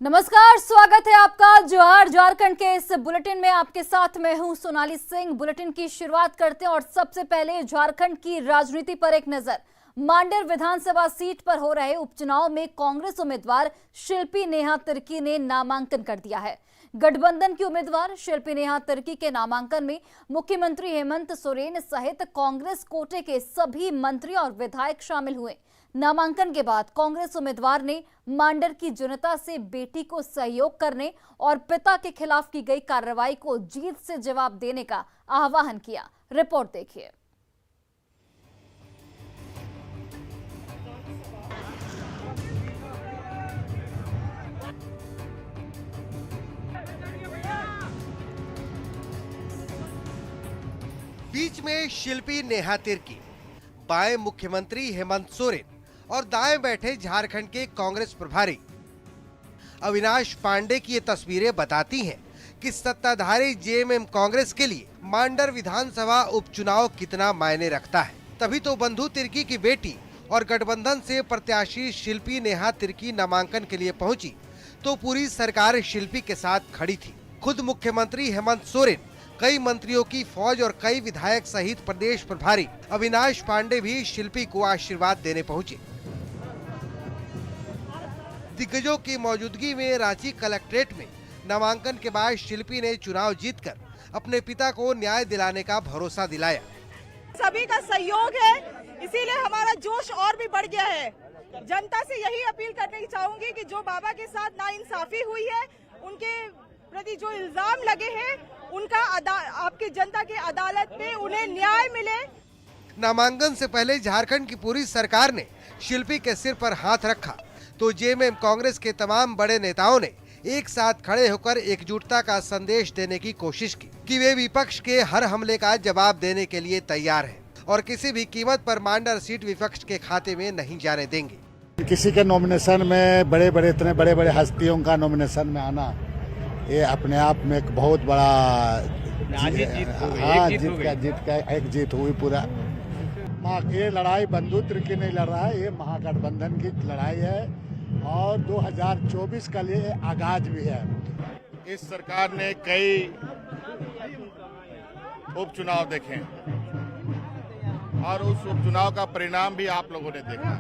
नमस्कार, स्वागत है आपका जोहार झारखंड के इस बुलेटिन में। आपके साथ मैं हूं सोनाली सिंह। बुलेटिन की शुरुआत करते हैं और सबसे पहले झारखंड की राजनीति पर एक नजर। मांडर विधानसभा सीट पर हो रहे उपचुनाव में कांग्रेस उम्मीदवार शिल्पी नेहा तिर्की ने नामांकन कर दिया है। गठबंधन की उम्मीदवार शिल्पी नेहा तिर्की के नामांकन में मुख्यमंत्री हेमंत सोरेन सहित कांग्रेस कोटे के सभी मंत्री और विधायक शामिल हुए। नामांकन के बाद कांग्रेस उम्मीदवार ने मांडर की जनता से बेटी को सहयोग करने और पिता के खिलाफ की गई कार्रवाई को जीत से जवाब देने का आह्वान किया। रिपोर्ट देखिए। बीच में शिल्पी नेहा तिर्की, बाएं मुख्यमंत्री हेमंत सोरेन और दाएं बैठे झारखंड के कांग्रेस प्रभारी अविनाश पांडे की ये तस्वीरें बताती हैं कि सत्ताधारी जेएमएम कांग्रेस के लिए मांडर विधानसभा उपचुनाव कितना मायने रखता है। तभी तो बंधु तिर्की की बेटी और गठबंधन से प्रत्याशी शिल्पी नेहा तिर्की नामांकन के लिए पहुंची तो पूरी सरकार शिल्पी के साथ खड़ी थी। खुद मुख्यमंत्री हेमंत सोरेन, कई मंत्रियों की फौज और कई विधायक सहित प्रदेश प्रभारी अविनाश पांडे भी शिल्पी को आशीर्वाद देने पहुंचे। दिग्गजों की मौजूदगी में रांची कलेक्ट्रेट में नामांकन के बाद शिल्पी ने चुनाव जीतकर अपने पिता को न्याय दिलाने का भरोसा दिलाया। सभी का सहयोग है, इसीलिए हमारा जोश और भी बढ़ गया है। जनता से यही अपील करना चाहूंगी कि जो बाबा के साथ नाइंसाफी हुई है, उनके प्रति जो इल्जाम लगे हैं, उनका आपकी जनता की अदालत में उन्हें न्याय मिले। नामांकन से पहले झारखंड की पूरी सरकार ने शिल्पी के सिर पर हाथ रखा तो जेएमएम कांग्रेस के तमाम बड़े नेताओं ने एक साथ खड़े होकर एकजुटता का संदेश देने की कोशिश की कि वे विपक्ष के हर हमले का जवाब देने के लिए तैयार हैं और किसी भी कीमत पर मांडर सीट विपक्ष के खाते में नहीं जाने देंगे। किसी के नॉमिनेशन में इतने बड़े बड़े हस्तियों का नॉमिनेशन में आना, ये अपने आप में एक बहुत बड़ा जीत हुई पूरा। ये लड़ाई बंधु तिर्की नहीं लड़ रहा है, ये महागठबंधन की लड़ाई है और 2024 का लिए आगाज भी है। इस सरकार ने कई उपचुनाव देखे और उस उपचुनाव का परिणाम भी आप लोगों ने देखा।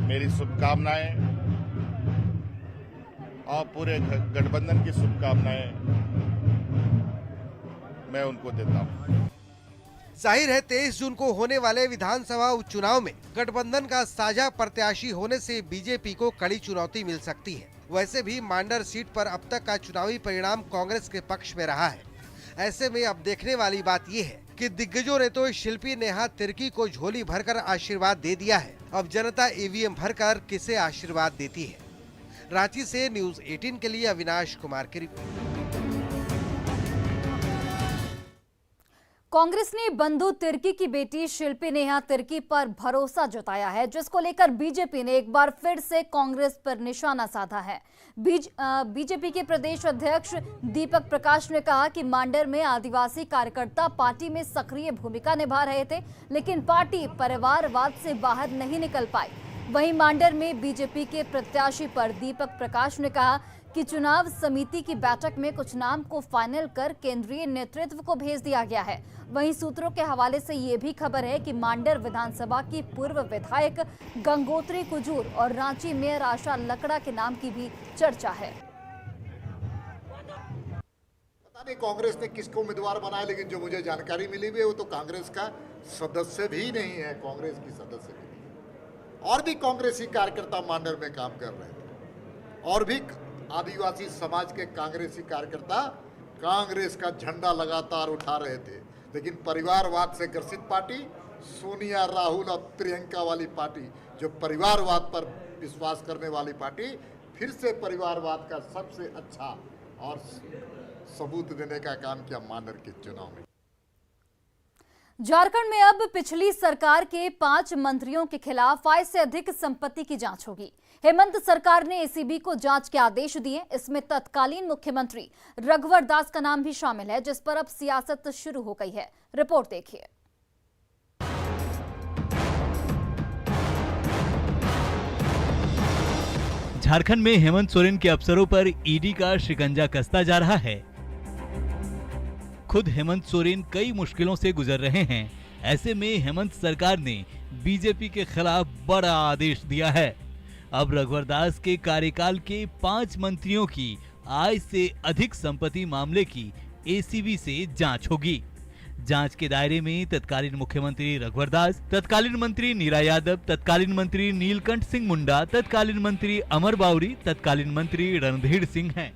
मेरी शुभकामनाएं और पूरे गठबंधन की शुभकामनाएं मैं उनको देता हूं। जाहिर है 23 जून को होने वाले विधानसभा उपचुनाव में गठबंधन का साझा प्रत्याशी होने से बीजेपी को कड़ी चुनौती मिल सकती है। वैसे भी मांडर सीट पर अब तक का चुनावी परिणाम कांग्रेस के पक्ष में रहा है। ऐसे में अब देखने वाली बात ये है कि दिग्गजों ने तो शिल्पी नेहा तिर्की को झोली भरकर आशीर्वाद दे दिया है, अब जनता ईवीएम भरकर किसे आशीर्वाद देती है। रांची से न्यूज 18 के लिए अविनाश कुमार की रिपोर्ट। कांग्रेस ने बंधु तिर्की की बेटी शिल्पी नेहा तिर्की पर भरोसा जताया है, जिसको लेकर बीजेपी ने एक बार फिर से कांग्रेस पर निशाना साधा है। बीजेपी के प्रदेश अध्यक्ष दीपक प्रकाश ने कहा कि मांडर में आदिवासी कार्यकर्ता पार्टी में सक्रिय भूमिका निभा रहे थे, लेकिन पार्टी परिवारवाद से बाहर नहीं निकल पाई। वहीं मांडर में बीजेपी के प्रत्याशी पर दीपक प्रकाश ने कहा कि चुनाव समिति की बैठक में कुछ नाम को फाइनल कर केंद्रीय नेतृत्व को भेज दिया गया है। वहीं सूत्रों के हवाले से ये भी खबर है कि मांडर विधानसभा की पूर्व विधायक गंगोत्री कुजूर और रांची मेयर आशा लकड़ा के नाम की भी चर्चा है। पता नहीं कांग्रेस ने किसको उम्मीदवार बनाया, लेकिन जो मुझे जानकारी मिली हुई है वो तो कांग्रेस का सदस्य भी नहीं है, कांग्रेस की सदस्य भी नहीं। और भी कांग्रेसी कार्यकर्ता मांडर में काम कर रहे थे और भी आदिवासी समाज के कांग्रेसी कार्यकर्ता कांग्रेस का झंडा लगातार उठा रहे थे, लेकिन परिवारवाद से ग्रसित पार्टी, सोनिया, राहुल और प्रियंका वाली पार्टी, जो परिवारवाद पर विश्वास करने वाली पार्टी, फिर से परिवारवाद का सबसे अच्छा और सबूत देने का काम किया मांडर के चुनाव में। झारखंड में अब पिछली सरकार के 5 मंत्रियों के खिलाफ आय से अधिक संपत्ति की जांच होगी। हेमंत सरकार ने एसीबी को जांच के आदेश दिए। इसमें तत्कालीन मुख्यमंत्री रघुवर दास का नाम भी शामिल है, जिस पर अब सियासत शुरू हो गई है। रिपोर्ट देखिए। झारखंड में हेमंत सोरेन के अफसरों पर ईडी का शिकंजा कसता जा रहा है। खुद हेमंत सोरेन कई मुश्किलों से गुजर रहे हैं। ऐसे में हेमंत सरकार ने बीजेपी के खिलाफ बड़ा आदेश दिया है। अब रघुवर दास के कार्यकाल के 5 मंत्रियों की आय से अधिक संपत्ति मामले की एसीबी से जांच होगी। जांच के दायरे में तत्कालीन मुख्यमंत्री रघुवर दास, तत्कालीन मंत्री नीरा यादव, तत्कालीन मंत्री नीलकंठ सिंह मुंडा, तत्कालीन मंत्री अमर बावरी, तत्कालीन मंत्री रणधीर सिंह हैं।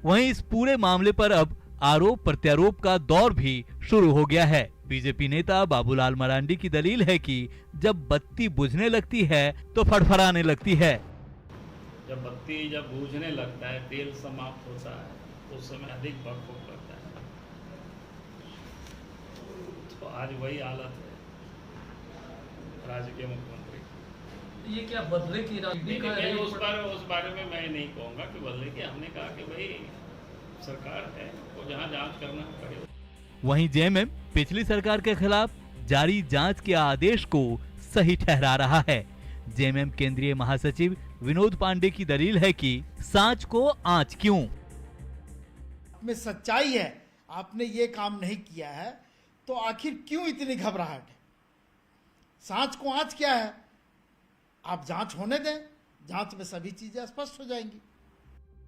वहीं इस पूरे मामले पर अब आरोप प्रत्यारोप का दौर भी शुरू हो गया है। बीजेपी नेता बाबूलाल मरांडी की दलील है कि जब बत्ती बुझने लगती है तो फड़फड़ाने लगती है। जब बत्ती बुझने लगता है, तेल समाप्त होता है, उस समय अधिक भड़क लगता है। तो आज वही हालत है राज्य के मुख्यमंत्री। ये क्या बदले की उस बारे में मैं नहीं कहूँगा कि बदले की। हमने कहा कि भाई सरकार है, वो जहाँ जांच करना करे। वहीं जेएमएम पिछली सरकार के खिलाफ जारी जांच के आदेश को सही ठहरा रहा है। जेएमएम केंद्रीय महासचिव विनोद पांडे की दलील है कि सांच को आंच क्यों? में सच्चाई है, आपने ये काम नहीं किया है तो आखिर क्यों इतनी घबराहट है? सांच को आंच क्या है? आप जांच होने दें, जांच में सभी चीजें स्पष्ट हो जाएंगी।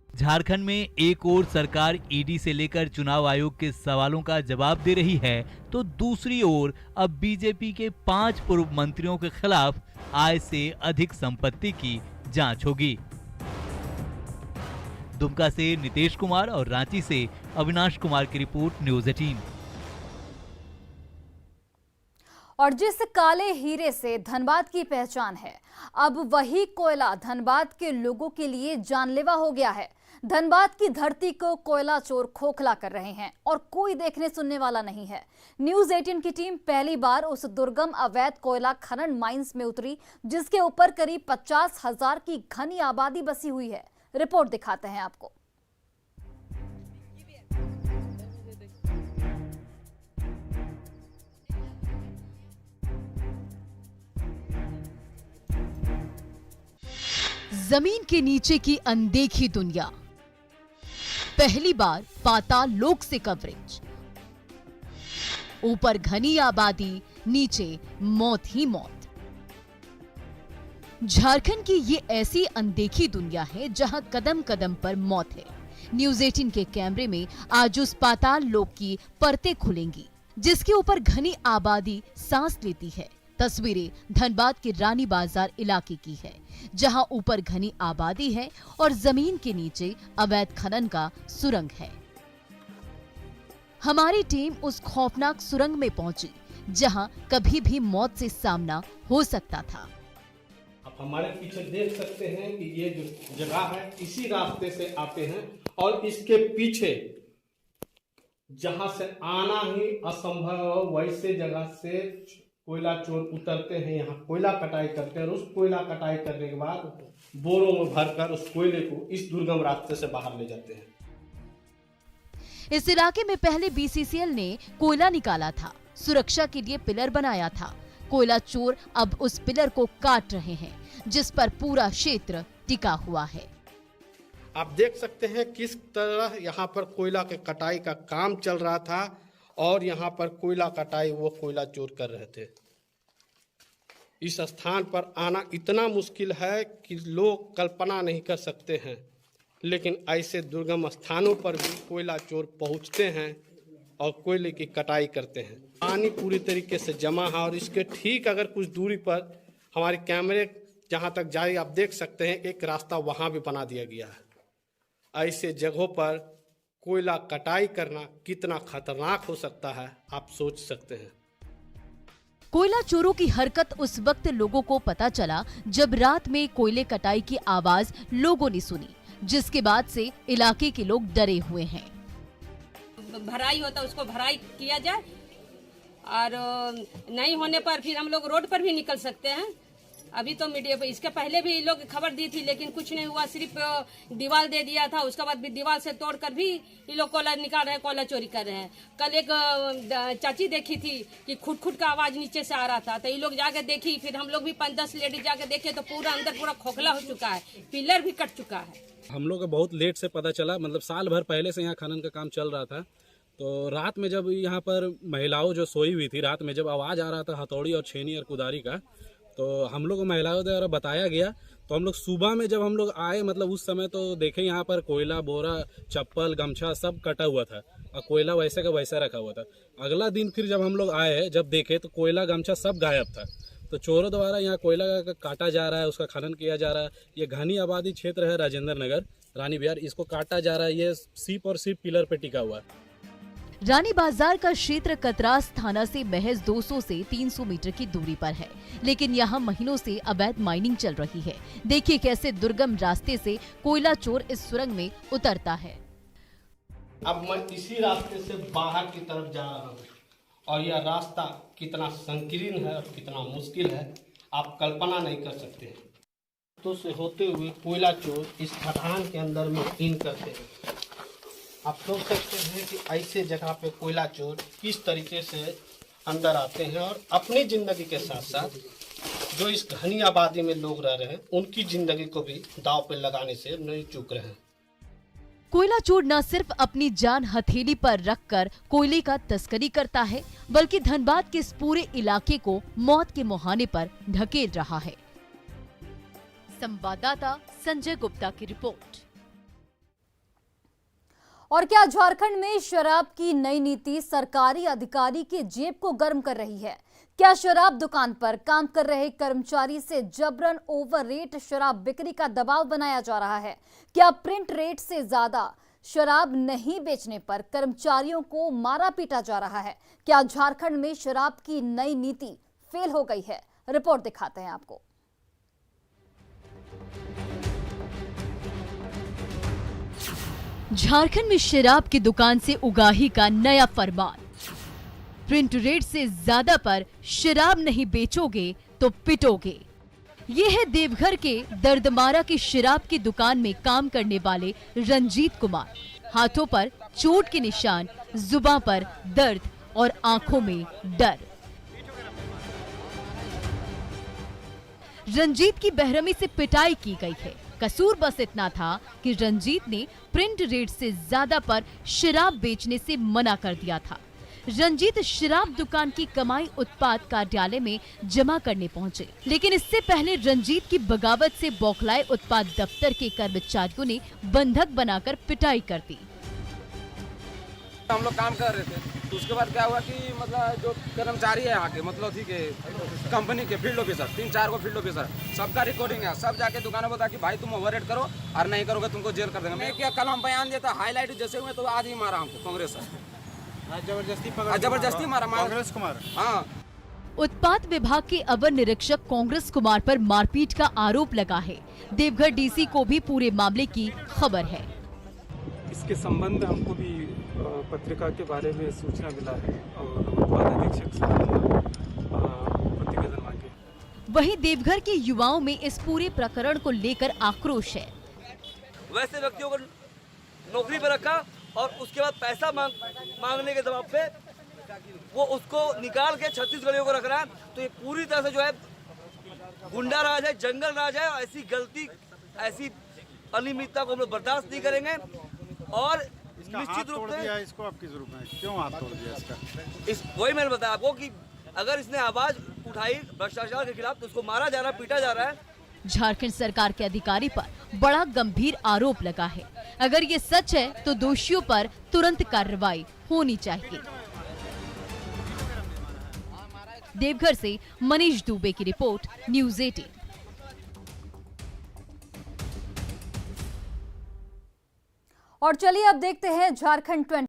झारखंड में एक ओर सरकार ईडी से लेकर चुनाव आयोग के सवालों का जवाब दे रही है, तो दूसरी ओर अब बीजेपी के 5 पूर्व मंत्रियों के खिलाफ आय से अधिक संपत्ति की जांच होगी। दुमका से नितेश कुमार और रांची से अविनाश कुमार की रिपोर्ट, न्यूज़ 18। और जिस काले हीरे से धनबाद की पहचान है, अब वही कोयला धनबाद के लोगों के लिए जानलेवा हो गया है। धनबाद की धरती को कोयला चोर खोखला कर रहे हैं और कोई देखने सुनने वाला नहीं है। न्यूज़ 18 की टीम पहली बार उस दुर्गम अवैध कोयला खनन माइंस में उतरी, जिसके ऊपर करीब 50,000 की घनी आबादी बसी हुई है। रिपोर्ट दिखाते हैं आपको। जमीन के नीचे की अनदेखी दुनिया, पहली बार पाताल लोक से कवरेज। ऊपर घनी आबादी, नीचे मौत ही मौत। झारखंड की ये ऐसी अनदेखी दुनिया है जहां कदम कदम पर मौत है। न्यूज़ 18 के कैमरे में आज उस पाताल लोक की परतें खुलेंगी जिसके ऊपर घनी आबादी सांस लेती है। तस्वीरें धनबाद के रानी बाजार इलाके की है, जहां ऊपर घनी आबादी है और जमीन के नीचे अवैध खनन का सुरंग है। हमारी टीम उस खौफनाक सुरंग में पहुंची जहां कभी भी मौत से सामना हो सकता था। आप हमारे पीछे देख सकते हैं कि ये जो जगह है इसी रास्ते से आते हैं और इसके पीछे जहां से आना ही असंभव हो वैसे जगह से कोयला चोर उतरते हैं, यहाँ कोयला कटाई करते हैं और उस कोयला कटाई करने के बाद बोरों में भरकर उस कोयले को इस दुर्गम रास्ते से बाहर ले जाते हैं। इस इलाके में पहले बीसीसीएल ने कोयला निकाला था, सुरक्षा के लिए पिलर बनाया था। कोयला चोर अब उस पिलर को काट रहे हैं जिस पर पूरा क्षेत्र टिका हुआ है। आप देख सकते हैं किस तरह यहाँ पर कोयला के कटाई का काम चल रहा था और यहाँ पर कोयला कटाई वो कोयला चोर कर रहे थे। इस स्थान पर आना इतना मुश्किल है कि लोग कल्पना नहीं कर सकते हैं, लेकिन ऐसे दुर्गम स्थानों पर भी कोयला चोर पहुँचते हैं और कोयले की कटाई करते हैं। पानी पूरी तरीके से जमा है और इसके ठीक अगर कुछ दूरी पर हमारे कैमरे जहाँ तक जाए आप देख सकते हैं एक रास्ता वहाँ भी बना दिया गया है। ऐसे जगहों पर कोयला कटाई करना कितना खतरनाक हो सकता है आप सोच सकते हैं। कोयला चोरों की हरकत उस वक्त लोगों को पता चला जब रात में कोयले कटाई की आवाज लोगों ने सुनी, जिसके बाद से इलाके के लोग डरे हुए हैं। भराई होता उसको भराई किया जाए और नहीं होने पर फिर हम लोग रोड पर भी निकल सकते हैं। अभी तो मीडिया पे इसके पहले भी लोग खबर दी थी, लेकिन कुछ नहीं हुआ, सिर्फ दीवार दे दिया था। उसके बाद भी दीवार से तोड़कर भी ये लोग कोयला निकाल रहे हैं, कोयला चोरी कर रहे हैं। कल एक चाची देखी थी कि खुट खुट का आवाज नीचे से आ रहा था, तो ये लोग जाके देखी, फिर हम लोग भी 5-10 लेडीज जाके देखे तो पूरा अंदर पूरा खोखला हो चुका है, पिलर भी कट चुका है। हम लोग को बहुत लेट से पता चला, मतलब साल भर पहले से यहाँ खनन का काम चल रहा था। तो रात में जब यहाँ पर महिलाओं जो सोई हुई थी, रात में जब आवाज़ आ रहा था हथौड़ी और छेनी और कुदारी का, तो हम लोग को महिलाओं द्वारा बताया गया। तो हम लोग सुबह में जब हम लोग आए, मतलब उस समय तो देखे यहाँ पर कोयला, बोरा, चप्पल, गमछा सब कटा हुआ था और कोयला वैसे का वैसा रखा हुआ था। अगला दिन फिर जब हम लोग आए, जब देखे तो कोयला, गमछा सब गायब था। तो चोरों द्वारा यहाँ कोयला काटा जा रहा है, उसका खनन किया जा रहा है। ये घनी आबादी क्षेत्र है राजेंद्र नगर, रानी बिहार, इसको काटा जा रहा है। ये सिर्फ और सिर्फ पिलर पे टिका हुआ है। रानी बाजार का क्षेत्र कतरास थाना से महज 200 से 300 मीटर की दूरी पर है, लेकिन यहाँ महीनों से अवैध माइनिंग चल रही है। देखिए कैसे दुर्गम रास्ते से कोयला चोर इस सुरंग में उतरता है। अब मैं इसी रास्ते से बाहर की तरफ जा रहा हूँ और यह रास्ता कितना संकीर्ण है और कितना मुश्किल है, आप कल्पना नहीं कर सकते। तो से होते हुए कोयला चोर इस खदान के अंदर में इन करते हैं। आप सोच सकते हैं कि ऐसे जगह पे कोयला चोर किस तरीके से अंदर आते हैं और अपनी जिंदगी के साथ साथ जो इस घनी आबादी में लोग रह रहे हैं उनकी जिंदगी को भी दांव पे लगाने से नहीं चूक रहे हैं। कोयला चोर न सिर्फ अपनी जान हथेली पर रखकर कोयले का तस्करी करता है, बल्कि धनबाद के इस पूरे इलाके को मौत के मुहाने पर ढकेल रहा है। संवाददाता संजय गुप्ता की रिपोर्ट। और क्या झारखंड में शराब की नई नीति सरकारी अधिकारी की जेब को गर्म कर रही है? क्या शराब दुकान पर काम कर रहे कर्मचारी से जबरन ओवर रेट शराब बिक्री का दबाव बनाया जा रहा है? क्या प्रिंट रेट से ज्यादा शराब नहीं बेचने पर कर्मचारियों को मारा पीटा जा रहा है? क्या झारखंड में शराब की नई नीति फेल हो गई है? रिपोर्ट दिखाते हैं आपको। झारखंड में शराब की दुकान से उगाही का नया फरमान। प्रिंट रेट से ज्यादा पर शराब नहीं बेचोगे तो पिटोगे। ये है देवघर के दर्दमारा की शराब की दुकान में काम करने वाले रंजीत कुमार। हाथों पर चोट के निशान, जुबान पर दर्द और आंखों में डर। रंजीत की बेरहमी से पिटाई की गई है। कसूर बस इतना था कि रंजीत ने प्रिंट रेट से ज्यादा पर शराब बेचने से मना कर दिया था। रंजीत शराब दुकान की कमाई उत्पाद कार्यालय में जमा करने पहुंचे, लेकिन इससे पहले रंजीत की बगावत से बौखलाए उत्पाद दफ्तर के कर्मचारियों ने बंधक बनाकर पिटाई कर दी। हम लोग काम कर रहे थे, तो उसके बाद क्या हुआ कि मतलब जो कर्मचारी है यहाँ के, मतलब ठीक है कंपनी के फील्ड ऑफिसर, 3-4 को फील्ड ऑफिसर, सबका रिकॉर्डिंग है। सब जाके दुकानों बता कि भाई तुम ओवररेट करो और नहीं करोगे तुमको जेल कर देंगे। मैं क्या कल हम बयान देता, हाईलाइट जैसे हुए तो आज ही मारा हमको कांग्रेस जबरदस्ती मारा कांग्रेस कुमार। हाँ, उत्पाद विभाग के अवर निरीक्षक कांग्रेस कुमार पर मारपीट का आरोप लगा है। देवघर डीसी को भी पूरे मामले की खबर है। इसके संबंध में हमको भी पत्रिका के बारे में सूचना मिला है और उत्पाद अधीक्षक से प्रतिवेदन मांगे। वहीं देवघर के युवाओं में इस पूरे प्रकरण को लेकर आक्रोश है। वैसे व्यक्तियों को नौकरी पर रखा और उसके बाद पैसा मांगने के दबाव पे वो उसको निकाल के 36 गलियों को रख रहा है। तो ये पूरी तरह से जो है गुंडा राज है, जंगल राज है। ऐसी गलती, ऐसी अनियमितता को हम लोग बर्दाश्त नहीं करेंगे और निश्चित रूप से इसको आपकी जरूरत है। क्यों हाथ तोड़ दिया इसका? वही मैंने बताया आपको कि अगर इसने आवाज उठाई भ्रष्टाचार के खिलाफ तो उसको मारा जा रहा है, पीटा जा रहा है। झारखंड सरकार के अधिकारी पर बड़ा गंभीर आरोप लगा है। अगर ये सच है तो दोषियों पर तुरंत कार्रवाई होनी चाहिए। देवघर से मनीष दुबे की रिपोर्ट, न्यूज़ 18। और चलिए अब देखते हैं झारखंड 20